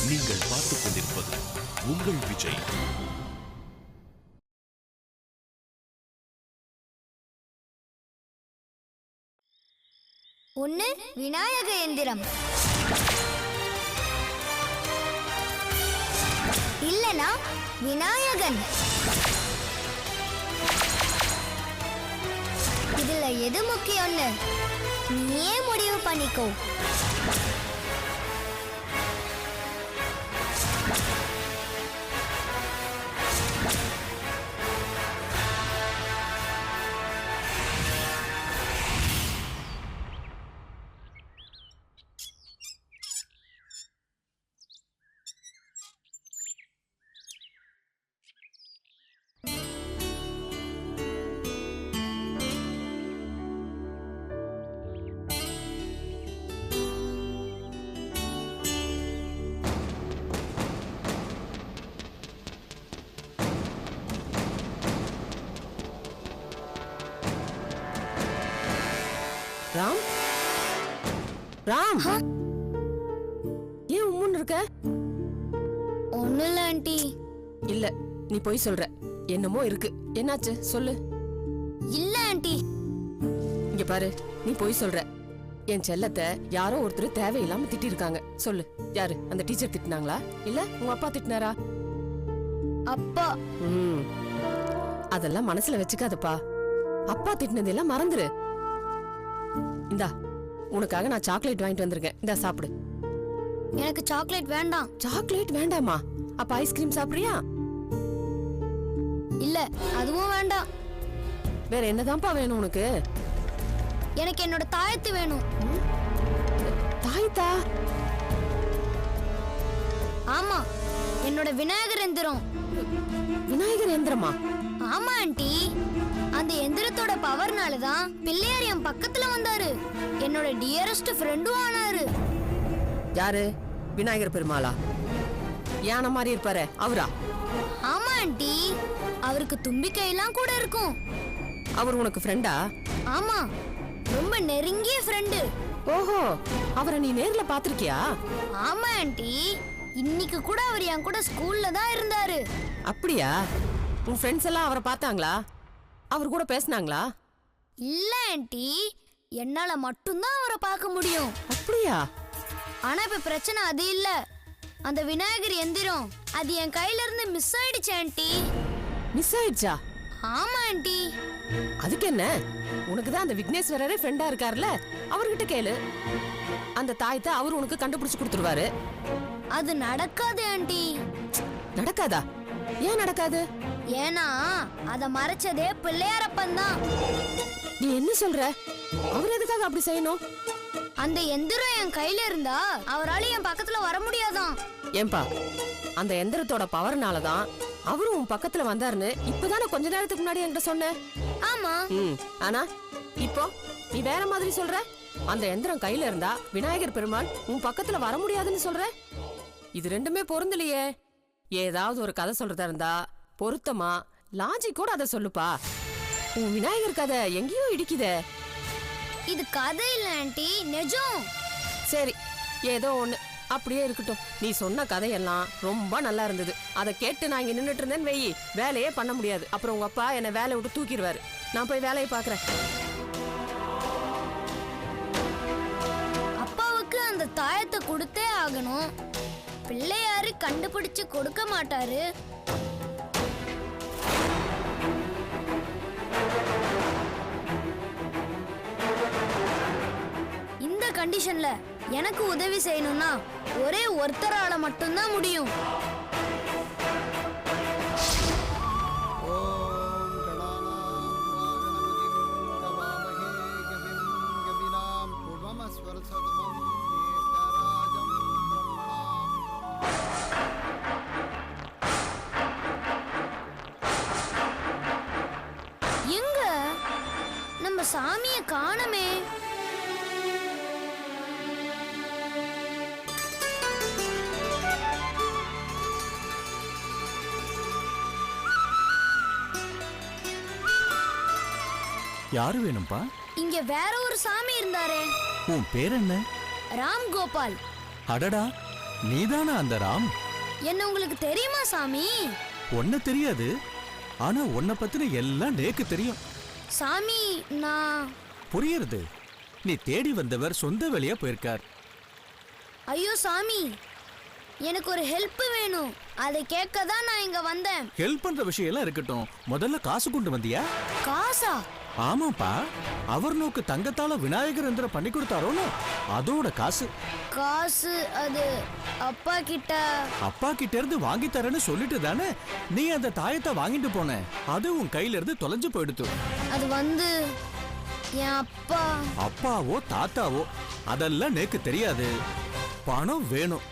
நீங்கள் பார்த்துக் கொண்டிருப்பது உங்கள் விஜய். ஒன்னு விநாயக எந்திரம், இல்லனா விநாயகன். இதுல எது முக்கியம்னு நீயே முடிவு பண்ணிக்கோ. ராம், ராம், ஏன் உம்முன்னு இருக்க? ஒண்ணு இல்ல ஆண்டி. இல்ல, நீ போய் சொல்ற. என்னமோ இருக்கு. என்னாச்சு சொல்லு. இல்ல ஆண்டி. இங்க பாரு, நீ போய் சொல்ற. என் செல்லத்தை யாரோ ஒருத்தர் தேவையில்லாம திட்டி இருக்காங்க. சொல்லு, யாரு? அந்த டீச்சர் திட்டினாங்களா இல்ல உங்க அப்பா திட்டினாரா? அப்பா. அதெல்லாம் மனசுல வச்சுக்காதப்பா. அப்பா திட்டினதெல்லாம் மறந்துரு. இந்தா, உனக்காக நான் சாக்லேட் வாங்கிட்டு வந்திருக்கேன். இந்தா சாப்பிடு. எனக்கு சாக்லேட் வேண்டாம். சாக்லேட் வேண்டாமா? அப்ப ஐஸ்கிரீம் சாப்பிடுறியா? இல்ல, அதுவும் வேண்டாம். வேற என்னதான்ப்பா வேணும் உனக்கு? எனக்கு என்னோட தாயத்து வேணும். தாயத்தா? ஆமா, என்னோட விநாயகர் எந்திரம். விநாயகர் எந்திரமா? ஆமா ஆண்டி. அந்த எந்திரத்தோட பவர்னால தான் பிள்ளையார் என் பக்கத்துல வந்தாரு. என்னோட டியரஸ்ட் ஃப்ரெண்டும் ஆனாரு. யாரு? விநாயகர் பெருமாளா? யானை மாதிரி இருப்பாரு அவரா? ஆமா ஆண்டி, அவருக்கு தும்பிக்கையெல்லாம் கூட இருக்கும். அவர் உனக்கு ஃப்ரெண்டா? ஆமா, ரொம்ப நெருங்கிய ஃப்ரெண்டு. ஓஹோ, அவரை நீ நேர்ல பாத்திருக்கியா? ஆமா ஆண்டி, இன்னைக்கு கூட அவர் என் கூட ஸ்கூல்ல தான் இருந்தாரு. அப்படியா? உன் ஃப்ரெண்ட்ஸ் எல்லாம் அவரை பார்த்தாங்களா? அவர் கூட பேசினாங்களா? இல்ல ஆண்டி, என்னால மட்டும்தான் அவரை பார்க்க முடியும். அப்படியா? ஆனா இப்ப பிரச்சனை அது இல்ல. அந்த விநாயகர் எந்திரம் அது என் கையில இருந்து மிஸ் ஆயிடுச்சு ஆண்டி. மிஸ் ஆயிடுச்சா? ஆமா ஆண்டி. அதுக்கு என்ன? உனக்கு தான் அந்த விக்னேஸ்வரரே ஃப்ரெண்டா இருக்காருல்ல, அவர்கிட்ட கேளு. அந்த தாயத்தை அவர் உனக்கு கண்டுபிடிச்சு கொடுத்துருவாரு. அது நடக்காது ஆண்டி. நடக்காதா? ஏன் நடக்காது? ஏன்னா அத மறைச்சதே பிள்ளையாரப்பன் தான். நீ என்ன சொல்ற? அவர் எதுக்காக அப்படி செய்யணும்? அந்த எந்திரம் என் கையில இருந்தா அவரால என் பக்கத்துல வர முடியாதான். ஏன்பா, அந்த எந்திரத்தோட பவர்னால தான் அவரும் உன் பக்கத்துல வந்தாருன்னு இப்பதானே கொஞ்ச நேரத்துக்கு முன்னாடி என்கிட்ட சொன்ன. ஆமா. ஆனா இப்போ நீ வேற மாதிரி சொல்ற. அந்த எந்திரம் கையில இருந்தா விநாயகர் பெருமாள் உன் பக்கத்துல வர முடியாதுன்னு சொல்ற. இது ரெண்டுமே பொருந்தலையே. ஏதாவது ஒரு கதை சொல்றதா இருந்தா பொருத்தமா லாஜிக்கோட அதை சொல்லுப்பா. உன் விநாயகர் கதை எங்கேயோ இடிக்குதே. இது கதை இல்ல ஆண்டி, நிஜம். சரி, ஏதோ ஒண்ணு. அப்படியே இருக்கட்டும். நீ சொன்ன கதையெல்லாம் ரொம்ப நல்லா இருந்தது. அதை கேட்டு நான் இங்க நின்றுட்டு இருந்தேன்னு வெயி, வேலையே பண்ண முடியாது. அப்புறம் உங்க அப்பா என்னை வேலையை விட்டு தூக்கிடுவாரு. நான் போய் வேலையை பாக்குறேன். அப்பாவுக்கு அந்த தாயத்தை கொடுத்தே ஆகணும். பிள்ளையாரு கண்டுபிடிச்சு கொடுக்க மாட்டாரு. இந்த கண்டிஷன்ல எனக்கு உதவி செய்யணும்னா ஒரே ஒருத்தரால மட்டும்தான் முடியும். எங்க நம்ம சாமியை காணமே? யாரு வேணும்பா? இங்க வேற ஒரு சாமி இருந்தாரே. உன் பேர் என்ன? ராம் கோபால். அடடா, நீதானா அந்த ராம்? என்ன உங்களுக்கு தெரியுமா சாமி? ஒன்ன தெரியாது, ஆனா உன்னை பத்தின எல்லாம் நேக்கு தெரியும். சாமி நான் புரியுறது. நீ தேடி வந்தவர் சொந்த வேலையா போயிருக்கார். ஐயோ சாமி, எனக்கு ஒரு ஹெல்ப் வேணும். அதை கேட்க தான் நான் இங்க வந்தேன். ஹெல்ப் பண்ற விஷயம் எல்லாம் இருக்கட்டும், முதல்ல காசு கொண்டு வந்தியா? காசா? ஆமாப்பா, அவர் நோக்கு தங்கத்தால விநாயகர் எந்திரம் பண்ணி கொடுத்தாரோன்னு அதோட காசு. காசு அது அப்பா கிட்ட. அப்பா கிட்ட இருந்து வாங்கி தரேன்னு சொல்லிட்டு தானே நீ அந்த தாயத்தை வாங்கிட்டு போன. அது உன் கையில இருந்து தொலைஞ்சு போயிடுத்து. அது வந்து என் அப்பா. அப்பாவோ தாத்தாவோ அதெல்லாம் நேக்கு தெரியாது. பணம் வேணும்,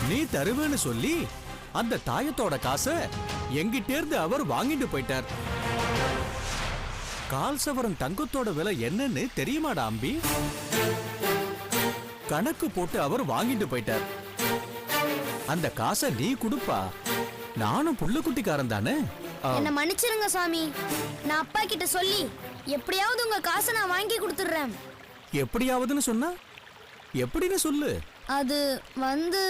நீ தருவேன்னு சொல்லி அந்த தாயத்தோட காசை எங்கிட்ட இருந்து அவர் வாங்கிட்டு போயிட்டார். கால் சவரன் தங்கத்தோட விலை என்னன்னு தெரியுமாடா அம்பி? கணக்கு போட்டு அவர் வாங்கிட்டு போயிட்டார். அந்த காசை நீ கொடுப்பா. நானும் புள்ள குட்டிக்காரன் தானே. என்ன மன்னிச்சிருங்க சாமி. நான் அப்பா கிட்ட சொல்லி எப்படியாவது உங்க காசை நான் வாங்கி கொடுத்துடுறேன். எப்படியாவதுன்னு சொன்னா எப்படின்னு சொல்லு. அது வந்து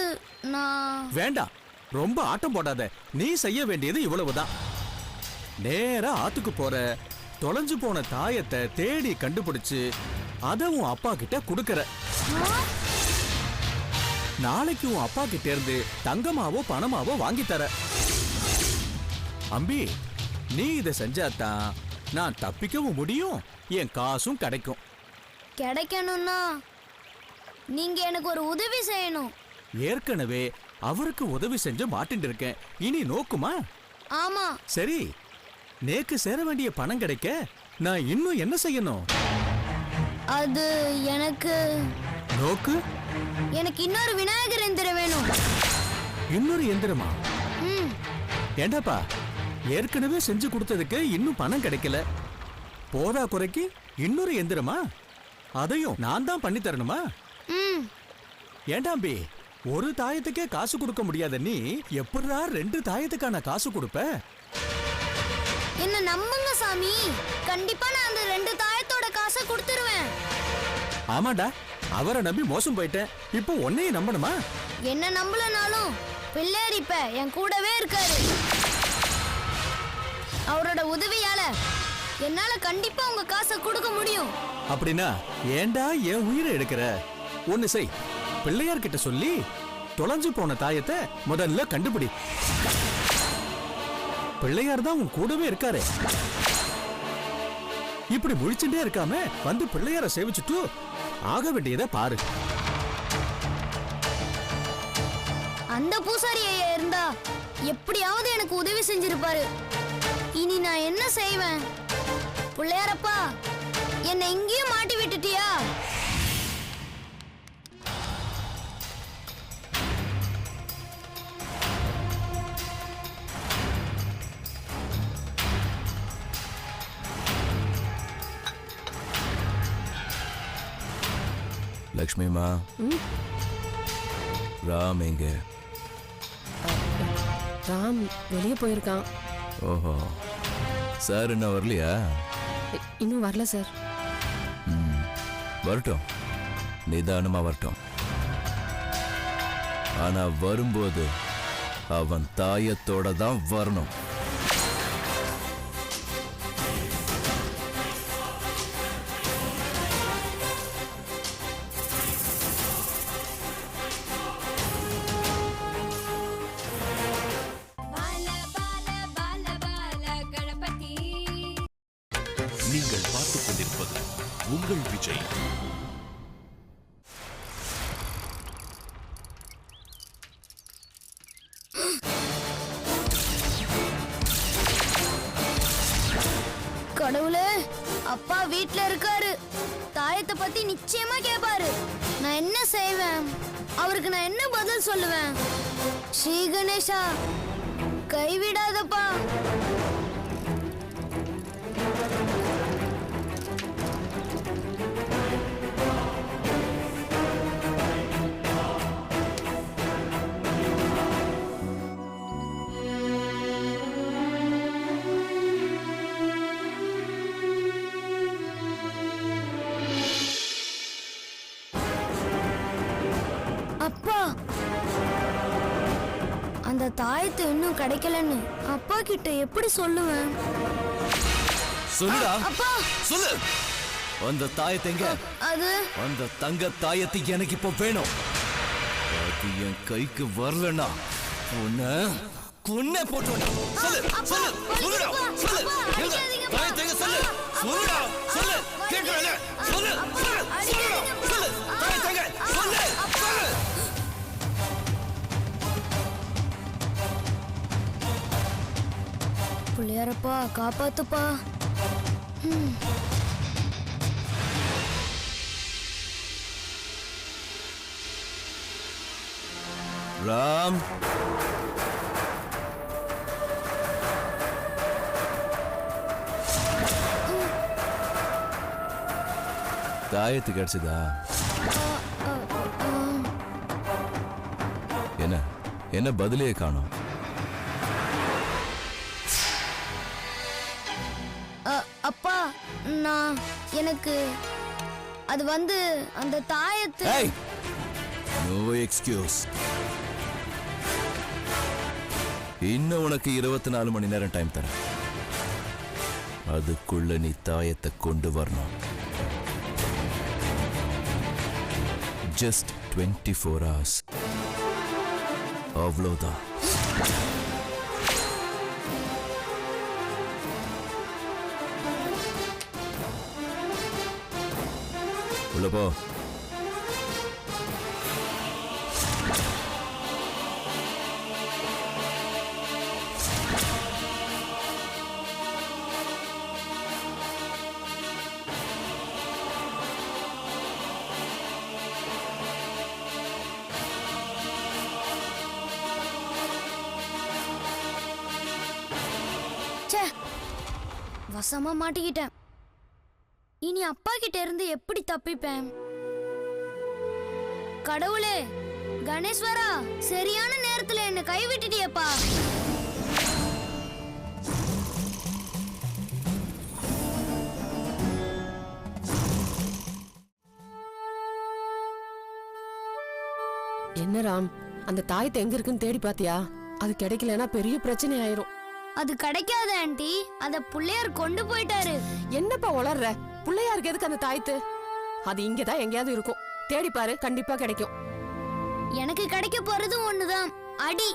நான். வேண்டாம், ரொம்ப ஆட்டம் போடாத. நீ செய்ய வேண்டியது இவ்வளவுதான். நேரா ஆத்துக்கு போற, தொலைஞ்சு போன தாயத்தை தேடி கண்டுபிடிச்சு அத உன் அப்பா கிட்ட குடுக்கற. நாளைக்கு உன் அப்பா கிட்ட இருந்து தங்கமாவோ பணமாவோ வாங்கி தர. அம்பி, நீ இத செஞ்சாதான் நான் தப்பிக்கவும் முடியும், என் காசும் கிடைக்கும். கிடைக்கணும்னா நீங்க எனக்கு ஒரு உதவி செய்யணும். ஏற்கனவே அவருக்கு உதவி செஞ்சு மாட்டின்னு இருக்கேன், இனி நோக்குமா? ஆமா. சரி, நேக்கு சேர வேண்டிய பணம் கிடைக்க நான் இன்னும் என்ன செய்யணும்? அது எனக்கு நோக்கு. எனக்கு இன்னொரு விநாயகர் எந்திரம் வேணும். இன்னொரு எந்திரமா? ம். ஏண்டாப்பா, ஏற்கனவே செஞ்சு கொடுத்ததுக்கு இன்னும் பணம் கிடைக்கல, போதா குறைக்கு இன்னொரு எந்திரமா? அதையும் நான் தான் பண்ணி தரணுமா? ம். ஏண்டாம்பி, ஒரு தாயத்துக்கே காசு கொடுக்க முடியாத நீ எப்படா 2 தாயத்துக்கான காசு கொடுப்ப? என்ன நம்புங்க சாமி, கண்டிப்பா நான் அந்த 2 தாயத்தோட காசை கொடுத்துருவேன். ஆமாடா, அவரை நம்பி மோசம் போயிட்டேன், இப்போ உன்னையும் நம்பணுமா? என்ன நம்பலனாலும் பிள்ளையார் இப்ப என் கூடவே இருக்காரு. அவரோட உதவியால என்னால கண்டிப்பா உங்க காசை கொடுக்க முடியும். அப்படின்னா ஏண்டா என் உயிரை எடுக்கிற? ஒன்னு செய், பிள்ளையார் கிட்ட சொல்லி தொலைஞ்சு போன தாயத்தை முதல்ல கண்டுபிடி. பிள்ளையார் தான் உன் கூடவே இருக்காரு. இப்படி முழிச்சுட்டே இருக்காம வந்து பிள்ளையார சேவிச்சுட்டு ஆக வேண்டியதை பாரு. அந்த பூசாரி ஐயா இருந்தா எப்படியாவது எனக்கு உதவி செஞ்சிருப்பாரு. இனி நான் என்ன செய்வேன்? பிள்ளையாரப்பா, என்னை இங்கேயும் மாட்டி விட்டுட்டியா? லக்ஷ்மிமா, ராம் எங்க? ராம் வெளியே போயிருக்கான். ஓஹோ, சார் என்ன வரலையா? இன்னும் வரல சார். வரட்டும், நிதானமா வரட்டும். ஆனா வரும்போது அவன் தாயத்தோட தான் வரணும். நீங்கள் பார்த்துக் கொண்டிருப்பது உங்கள் விஜய். கடவுளே, அப்பா வீட்ல இருக்காரு. தாயத்தை பத்தி நிச்சயமா கேட்பாரு. நான் என்ன செய்வேன்? அவருக்கு நான் என்ன பதில் சொல்லுவேன்? ஸ்ரீ கணேசா, கைவிடாதப்பா. அப்பா, அந்த தாயத்தை இன்னும் கிடைக்கலன்னு அப்பா கிட்ட எப்படி சொல்லுவேன்? சொல்லுடா, அப்பா சொல்லு. அந்த தாயத்தை எங்க? அது அந்த தங்க தாயத்தை எனக்கு இப்போ வேணும். அது என் கைக்கு வரலனா உன்னை கொன்னே போட்டுடா. சொல்லு, சொல்லு, சொல்லுடா, சொல்லு. எங்க தாயத்தை எங்க? சொல்லு, சொல்லுடா, சொல்லு. கேட்கல, சொல்லு, சொல்லு, சொல்லுடா, சொல்லு. தாயத்தை எங்க? சொல்லு, சொல்லு. பிள்ளையாரப்பா காப்பாத்துப்பா. ராம், தாயத்து கிடைச்சதா? என்ன என்ன பதிலே காணோம்? அப்பா எனக்கு அது அந்த தாயத்து. ஏய், நோ எக்ஸ்கியூஸ். இன்னும் உனக்கு 24 மணி நேரம் டைம் தரேன். அதுக்குள்ள நீ தாயத்தை கொண்டு வரணும். Just 24 hours. அவ்வளோதான். உள்ள போ. வசமா மாட்டிக்கிட்டேன். இனி அப்பா கிட்ட இருந்து எப்படி தப்பிப்பேன்? கடவுளே, கணேஸ்வரா, சரியான நேரத்துல என்ன கைவிட்டுட்டியப்பா. என்ன ராம், அந்த தாயத்தை எங்க இருக்குன்னு தேடி பாத்தியா? அது கிடைக்கலன்னா பெரிய பிரச்சனை ஆயிரும். அது கிடைக்காத ஆண்டி, அத புள்ளையார் கொண்டு போயிட்டாரு. என்னப்பா உளர்ற? புள்ளையாருக்கு எதுக்கு அந்த தாயத்து? அது இங்கதான் எங்கேயாவது இருக்கும். தேடி பாரு, கண்டிப்பா கிடைக்கும். எனக்கு கிடைக்க போறது ஒண்ணுதான், அடி.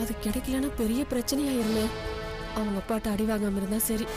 அது கிடைக்கலன்னா பெரிய பிரச்சனையாயிருமே. அவங்க அப்பாட்ட அடி வாங்காம இருந்தா சரி.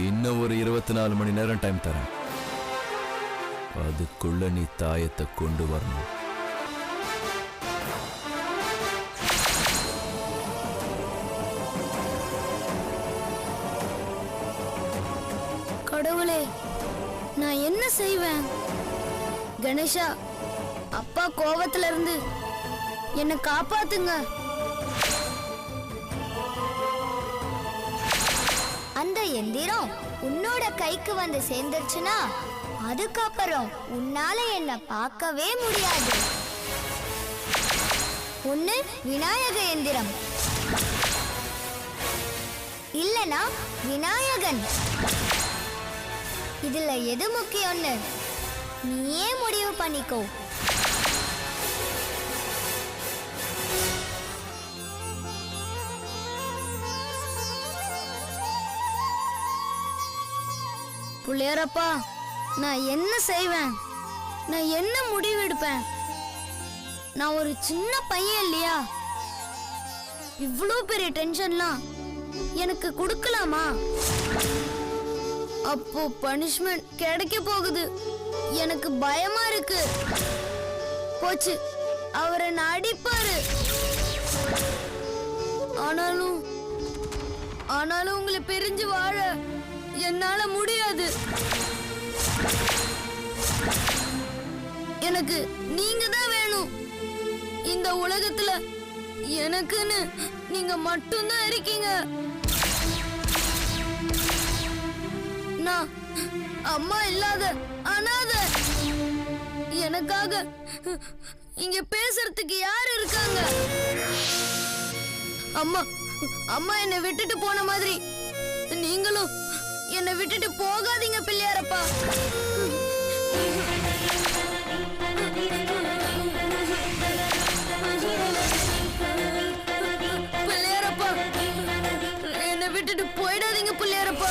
இன்னும் ஒரு 24 மணி நேரம் டைம் தரேன். அதுக்குள்ள நீ தாயத்தை கொண்டு வரணும். கடவுளே, நான் என்ன செய்வேன்? கணேஷா, அப்பா கோவத்துல இருந்து என்ன காப்பாத்துங்க. அந்த எந்திரம் உன்னோட கைக்கு வந்து சேர்ந்துருச்சுன்னா அதுக்கப்புறம் உன்னால என்ன பார்க்கவே முடியாது. ஒண்ணு விநாயக எந்திரம், இல்லனா விநாயகன். இதுல எது முக்கியம்னு நீயே முடிவு பண்ணிக்கோ. புள்ளையாரப்பா, நான் என்ன செய்வேன்? நான் என்ன முடிவெடுப்பேன்? நான் ஒரு சின்ன பையன் இல்லையா? இவ்வளோ பெரிய டென்ஷன்லாம் எனக்கு கொடுக்கலாமா? அப்போ பனிஷ்மெண்ட் கிடைக்க போகுது. எனக்கு பயமா இருக்கு. போச்சு, அவரை நான் அடிப்பாரு. ஆனாலும் ஆனாலும் உங்களை பிரிஞ்சு வாழ என்னால முடியாது. எனக்கு நீங்க தான் வேணும். இந்த உலகத்துல எனக்குன்னு நீங்க மட்டும்தான் இருக்கீங்க. நான் அம்மா இல்லாத அனாதை. எனக்காக இங்க பேசுறதுக்கு யார் இருக்காங்க? அம்மா அம்மா என்னை விட்டுட்டு போன மாதிரி நீங்களும் என்னை விட்டுட்டு போகாதீங்க பிள்ளையாரப்பா. பிள்ளையாரப்பா என்னை விட்டுட்டு போயிடாதீங்க பிள்ளையாரப்பா.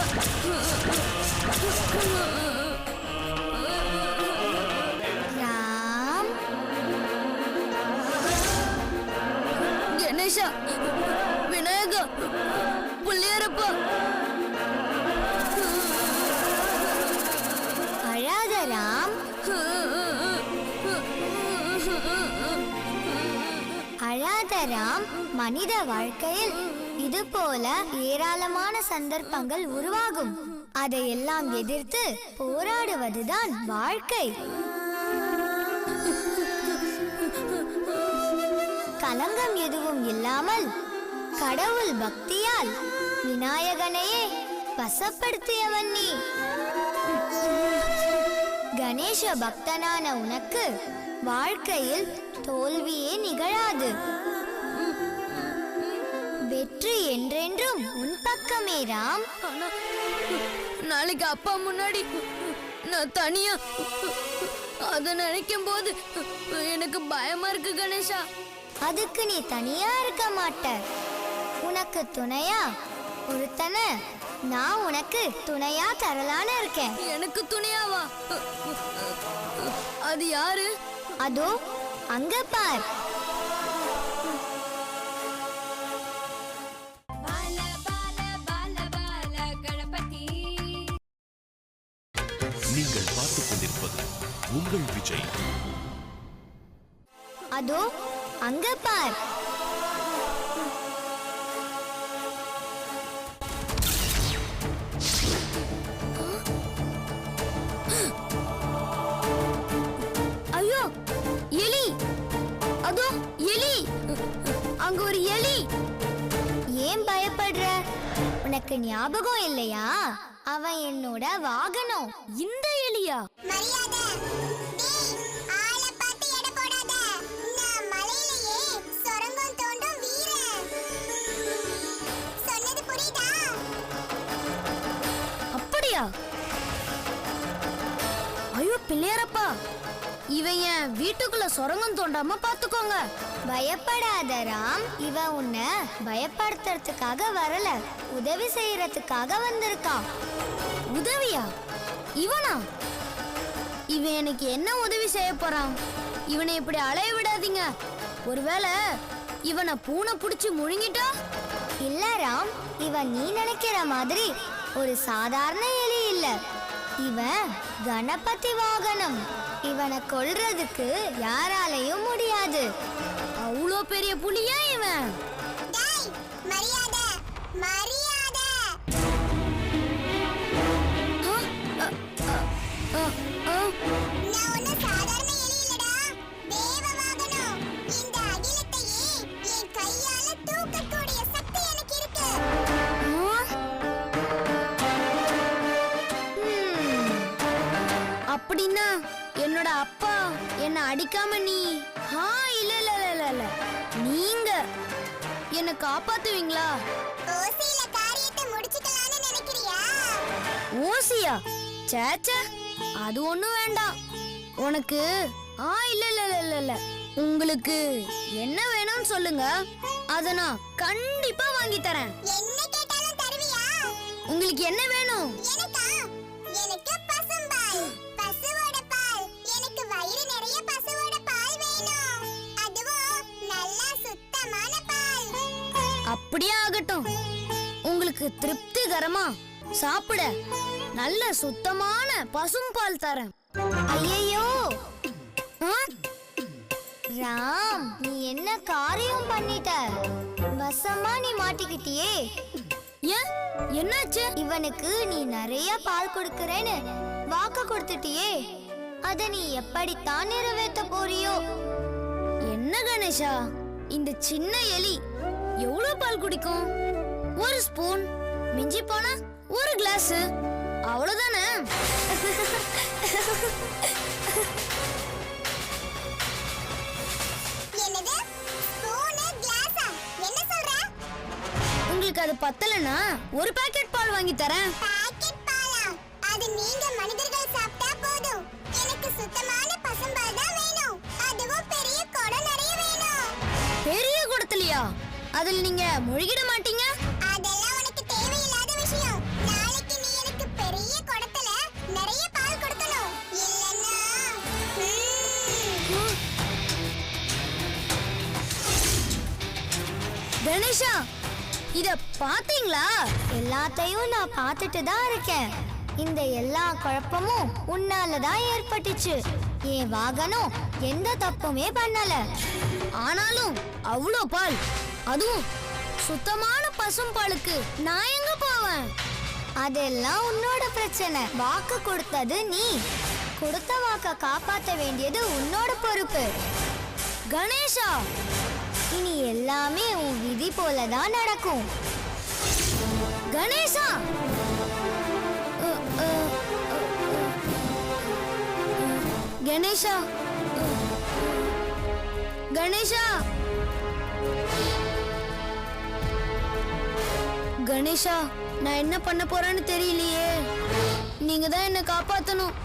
ராம், கணேஷா, விநாயகா, பிள்ளையாரப்பா. அழாத ராம், அழாத ராம். மனித வாழ்க்கையில் இது போல ஏராளமான சந்தர்ப்பங்கள் உருவாகும். அதையெல்லாம் எதிர்த்து போராடுவதுதான் வாழ்க்கை. கலங்கம் எதுவும் இல்லாமல் கடவுள் பக்தியால் விநாயகனையே வசப்படுத்தியவன் நீ. கணேச பக்தனான உனக்கு வாழ்க்கையில் தோல்வியே நிகழாது. வெற்றி என்றென்றும் உன் பக்கமே ராம். ஆனா, நாளைக்கு அப்பா முன்னாடி நான் தனியா அத நினைக்கும் போது எனக்கு பயமா இருக்கு கணேஷா. அதுக்கு நீ தனியா இருக்க மாட்ட. உனக்கு துணையா ஒருத்தனை நான் உனக்கு துணையா தரலான்னு இருக்கேன். எனக்கு துணையாவா? அது யாரு? அதோ அங்க பார். நீங்கள் பார்த்துக் கொண்டிருப்பது உங்கள் விஜய். அதோ அங்க பார். ஐயோ, எலி! அதோ எலி! அங்க ஒரு எலி! ஏன் பயப்படுற? உனக்கு ஞாபகம் இல்லையா? அவன் என்னோட வாகனம். இந்த எலியா? மரியாதை. டேய், ஆளை பார்த்து எடை போடாத. நான் மலையிலேயே சுரங்கம் தோண்டும் வீரன். சொன்னது புரியுதா? அப்படியா? ஐயோ பிள்ளையாரப்பா, இவன் என் வீட்டுக்குள்ள சுரங்கம் தோண்டாம பாத்துக்கோங்க. பயப்படாத ராம். இவன் உன்னை பயப்படுத்துறதுக்காக வரல, உதவி செய்யறதுக்காக வந்திருக்கான். உதவியா? இவனா? இவன் எனக்கு என்ன உதவி செய்ய போறான்? இவனை இப்படி அலைய விடாதீங்க. ஒருவேளை இவனை பூனை புடிச்சு முழுங்கிட்டா? இல்ல ராம், இவன் நீ நினைக்கிற மாதிரி ஒரு சாதாரண எலி இல்ல. இவன் கணபதி வாகனம். இவனை கொல்றதுக்கு யாராலையும் முடியாது. அவ்வளோ பெரிய புலியா இவன்? டேய், மரியாதை. மரியாதை. நான் ஒன்னும் சாதாரண எலி இல்லடா. தேவ வாகனம். இந்த அகிலத்தையே என் கையால தூக்கக்கூடிய சக்தி எனக்கு இருக்கு. அப்படின்னா என்னோட அப்பா என்ன அடிக்காம நீ இல்ல இல்ல இல்ல இல்ல நீங்க என்ன காப்பாத்துவீங்களா? ஓசியில காரியத்தை முடிச்சுக்கலாம்னு நினைக்கிறியா? ஓசியா? சேச்சே, அது ஒண்ணும் வேண்டாம். உனக்கு இல்ல இல்ல இல்ல இல்ல இல்ல உங்களுக்கு என்ன வேணும்னு சொல்லுங்க, அத நான் கண்டிப்பா வாங்கி தரேன். என்ன கேட்டாலும் தருவியா? உங்களுக்கு என்ன வேணும்? எனக்கா? எனக்கு பசும்பால். பசுவோட பால். எனக்கு வயிறு நிறைய பசுவோட பால் வேணும். அதுவும் நல்லா சுத்தமான பால். அப்படியே ஆகட்டும். உங்களுக்கு திருப்திகரமா சாப்பிட நல்ல சுத்தமான பசும்பால் தரேன். ஐயையோ ஆ? ராம், நீ என்ன காரியம் பண்ணிட்ட? வசமா நீ மாட்டிக்கிட்டியே. ஏன் என்னாச்சு? இவனுக்கு நீ நிறைய பால் கொடுக்கறேன்னு வாக்கு கொடுத்துட்டியே, அத நீ எப்படித்தான் நிறைவேற்ற போறியோ? என்ன கணேஷா, இந்த சின்ன எலி எவ்வளவு பால் குடிக்கும்? ஒரு ஸ்பூன், மிஞ்சி போனா ஒரு கிளாஸ், அவ்வளவுதானே? என்னது ஸ்பூனு கிளாஸா? என்ன சொல்ற? உங்களுக்கு அது பத்தலனா ஒரு பாக்கெட் பால் வாங்கி தரேன். பாக்கெட் பாலா? அது நீங்க மனிதர்கள் சாப்பிட்டா போதும். எனக்கு சுத்தமான பசும்பால் தான் வேணும். அதுவும் பெரிய குடம் நிறைய வேணும். பெரிய குடத்துலயா? அதுல நீங்க முழுகிட மாட்டீங்க? அதெல்லாம் உனக்கு தேவையில்லாத விஷயம். நாளைக்கு நீ எனக்கு பெரிய குடத்துல நிறைய பால் கொடுக்கணும். இல்லன்னா கணேஷா, இத பாத்தீங்களா? எல்லாத்தையும் நான் பார்த்துட்டு தான் இருக்கேன். இந்த எல்லா குழப்பமும் உன்னால தான் ஏற்பட்டுச்சு. என் வாகனம் எந்த தப்புமே பண்ணல. ஆனாலும் அவ்வளோ பால், அதுவும் சுத்தமான பசும் பாலுக்கு நான் எங்க போவேன்? அதெல்லாம் உன்னோட பிரச்சனை. வாக்கு கொடுத்தது நீ. கொடுத்த வாக்க காப்பாற்ற வேண்டியது உன்னோட பொறுப்பு. கணேஷா, இனி எல்லாமே உன் விதி போல தான் நடக்கும். கணேஷா, கணேஷா, கணேஷா, கணேஷா, நான் என்ன பண்ண போறேன்னு தெரியலையே. நீங்க தான் என்ன காப்பாத்தணும்.